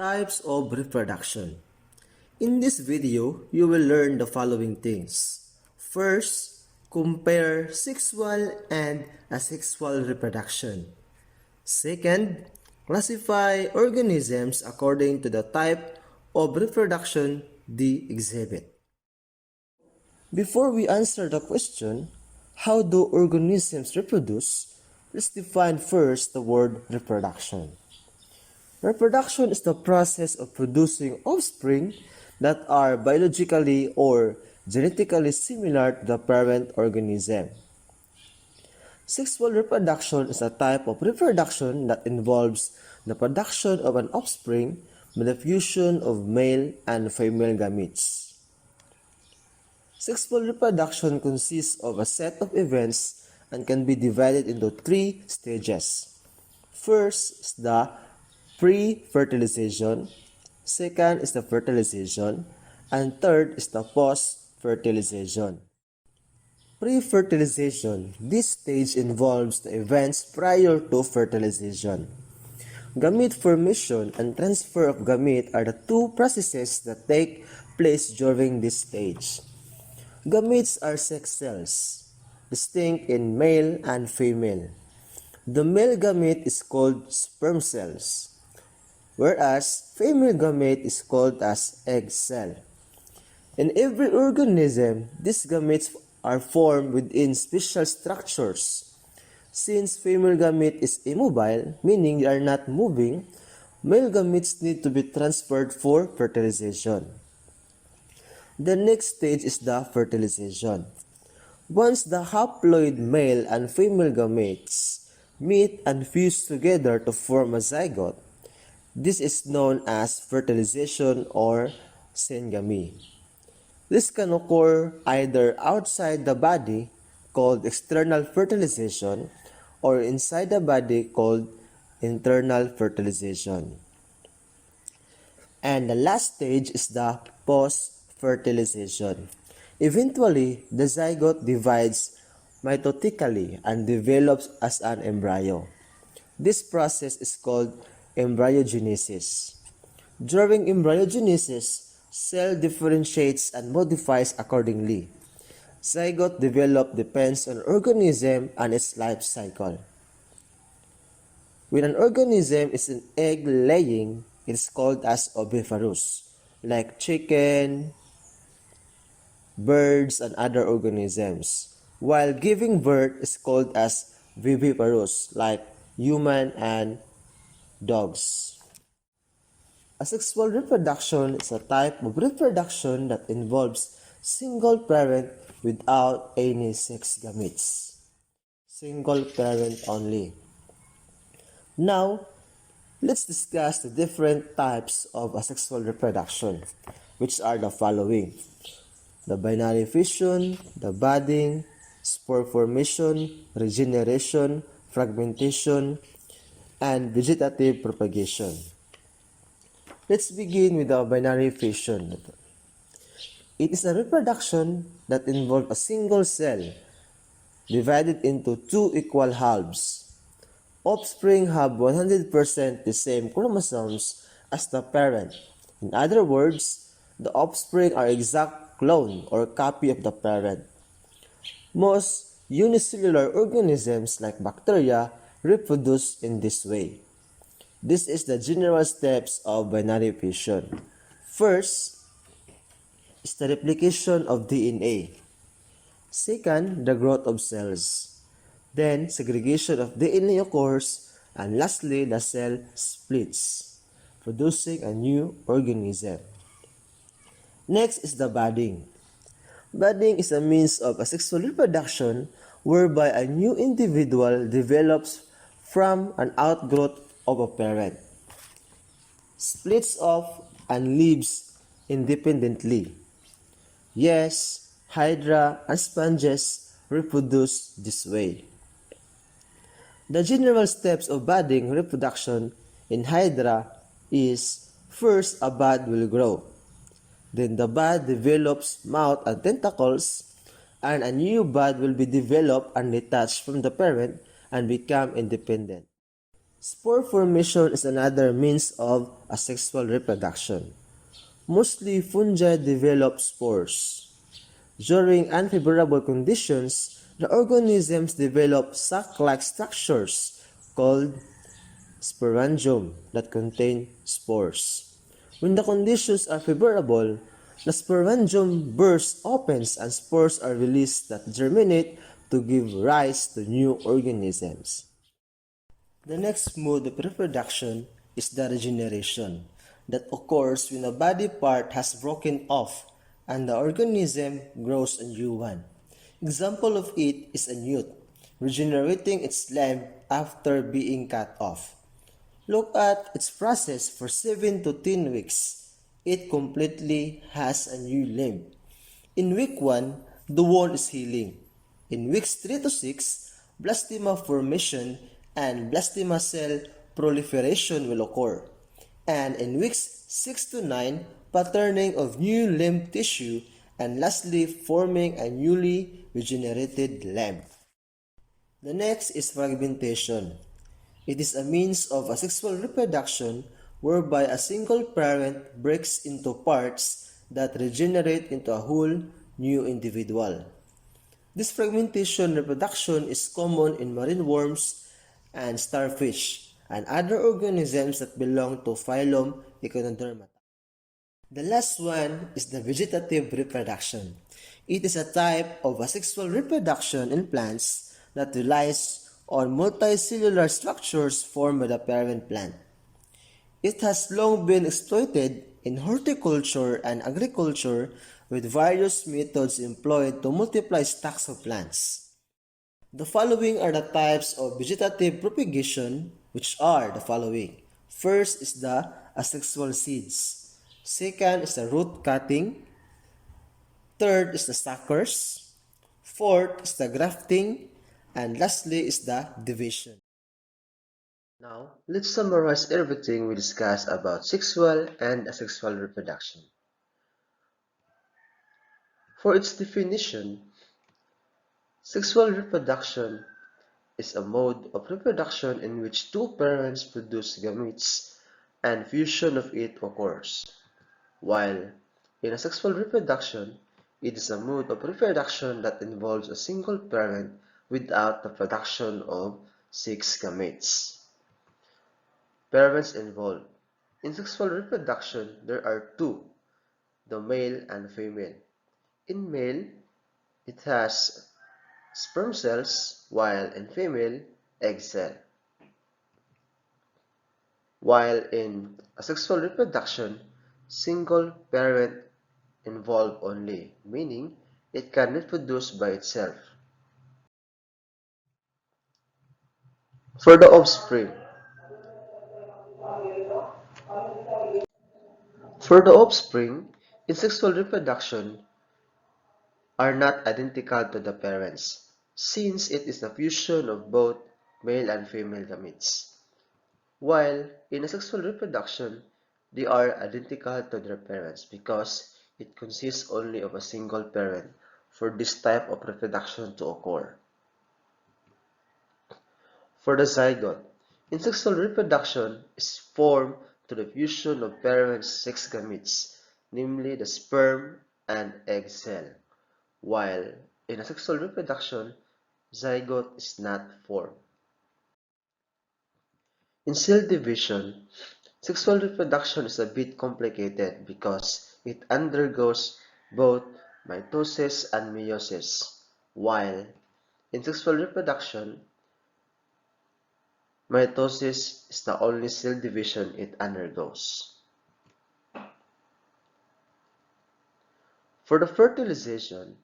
Types of reproduction. In this video, you will learn the following things. First, compare sexual and asexual reproduction. Second, classify organisms according to the type of reproduction they exhibit. Before we answer the question, how do organisms reproduce? Let's define first the word reproduction. Reproduction is the process of producing offspring that are biologically or genetically similar to the parent organism. Sexual reproduction is a type of reproduction that involves the production of an offspring by the fusion of male and female gametes. Sexual reproduction consists of a set of events and can be divided into three stages. First is the pre-fertilization, second is the fertilization, and third is the post-fertilization. Pre-fertilization. This stage involves the events prior to fertilization. Gamete formation and transfer of gamete are the two processes that take place during this stage. Gametes are sex cells, distinct in male and female. The male gamete is called sperm cells, whereas female gamete is called as egg cell. In every organism, these gametes are formed within special structures. Since female gamete is immobile, meaning they are not moving, male gametes need to be transferred for fertilization. The next stage is the fertilization. Once the haploid male and female gametes meet and fuse together to form a zygote, this is known as fertilization or syngamy. This can occur either outside the body, called external fertilization, or inside the body, called internal fertilization. And the last stage is the post-fertilization. Eventually, the zygote divides mitotically and develops as an embryo. This process is called embryogenesis. During embryogenesis, cell differentiates and modifies accordingly. Zygote develop depends on organism and its life cycle. When an organism is in egg laying, it is called as oviparous, like chicken, birds, and other organisms, while giving birth is called as viviparous, like human and dogs. Asexual reproduction is a type of reproduction that involves single parent without any sex gametes. Single parent only. Now, let's discuss the different types of asexual reproduction, which are the following: the binary fission, the budding, spore formation, regeneration, fragmentation, and vegetative propagation. Let's begin with the binary fission. It is a reproduction that involves a single cell divided into two equal halves. Offspring have 100% the same chromosomes as the parent. In other words, the offspring are exact clone or copy of the parent. Most unicellular organisms like bacteria reproduce in this way. This is the general steps of binary fission. First is the replication of DNA. Second, the growth of cells. Then, segregation of DNA occurs. And lastly, the cell splits, producing a new organism. Next is the budding. Budding is a means of asexual reproduction whereby a new individual develops from an outgrowth of a parent, splits off, and lives independently. Yes, hydra and sponges reproduce this way. The general steps of budding reproduction in hydra is: first, a bud will grow. Then the bud develops mouth and tentacles, and a new bud will be developed and detached from the parent and become independent. Spore formation is another means of asexual reproduction. Mostly fungi develop spores. During unfavorable conditions, the organisms develop sac-like structures called sporangium that contain spores. When the conditions are favorable, the sporangium bursts open and spores are released that germinate to give rise to new organisms. The next mode of reproduction is the regeneration that occurs when a body part has broken off and the organism grows a new one. Example of it is a newt regenerating its limb after being cut off. Look at its process for 7 to 10 weeks. It completely has a new limb. In week 1, the wound is healing. In weeks 3 to 6, blastema formation and blastema cell proliferation will occur. And in weeks 6 to 9, patterning of new limb tissue and lastly forming a newly regenerated limb. The next is fragmentation. It is a means of asexual reproduction whereby a single parent breaks into parts that regenerate into a whole new individual. This fragmentation reproduction is common in marine worms and starfish and other organisms that belong to phylum Echinodermata. The last one is the vegetative reproduction. It is a type of asexual reproduction in plants that relies on multicellular structures formed by the parent plant. It has long been exploited in horticulture and agriculture with various methods employed to multiply stocks of plants. The following are the types of vegetative propagation, which are the following. First is the asexual seeds. Second is the root cutting. Third is the suckers. Fourth is the grafting. And lastly is the division. Now, let's summarize everything we discussed about sexual and asexual reproduction. For its definition, sexual reproduction is a mode of reproduction in which two parents produce gametes and fusion of it occurs, while in asexual reproduction, it is a mode of reproduction that involves a single parent without the production of six gametes. Parents involved. In sexual reproduction, there are two, the male and female. In male, it has sperm cells, while in female, egg cell. While in asexual reproduction, single parent involved only, meaning it can reproduce by itself. For the offspring, in sexual reproduction are not identical to the parents, since it is the fusion of both male and female gametes. While in asexual reproduction, they are identical to their parents because it consists only of a single parent for this type of reproduction to occur. For the zygote, in sexual reproduction is formed through the fusion of parents' sex gametes, namely the sperm and egg cell, while in asexual reproduction, zygote is not formed. In cell division, sexual reproduction is a bit complicated because it undergoes both mitosis and meiosis, while in sexual reproduction, mitosis is the only cell division it undergoes. For the fertilization,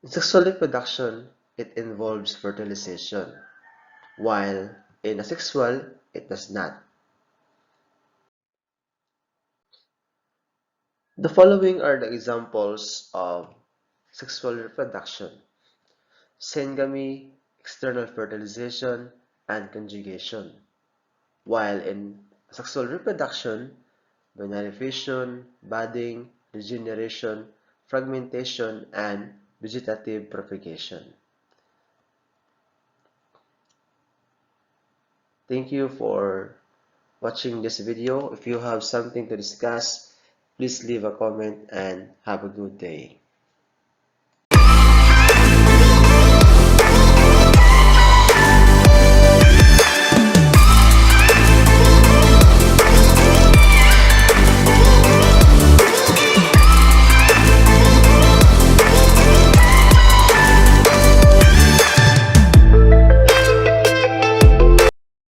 in sexual reproduction, it involves fertilization, while in asexual, it does not. The following are the examples of sexual reproduction: syngamy, external fertilization, and conjugation. While in sexual reproduction, binary fission, budding, regeneration, fragmentation, and vegetative propagation. Thank you for watching this video. If you have something to discuss, please leave a comment and have a good day.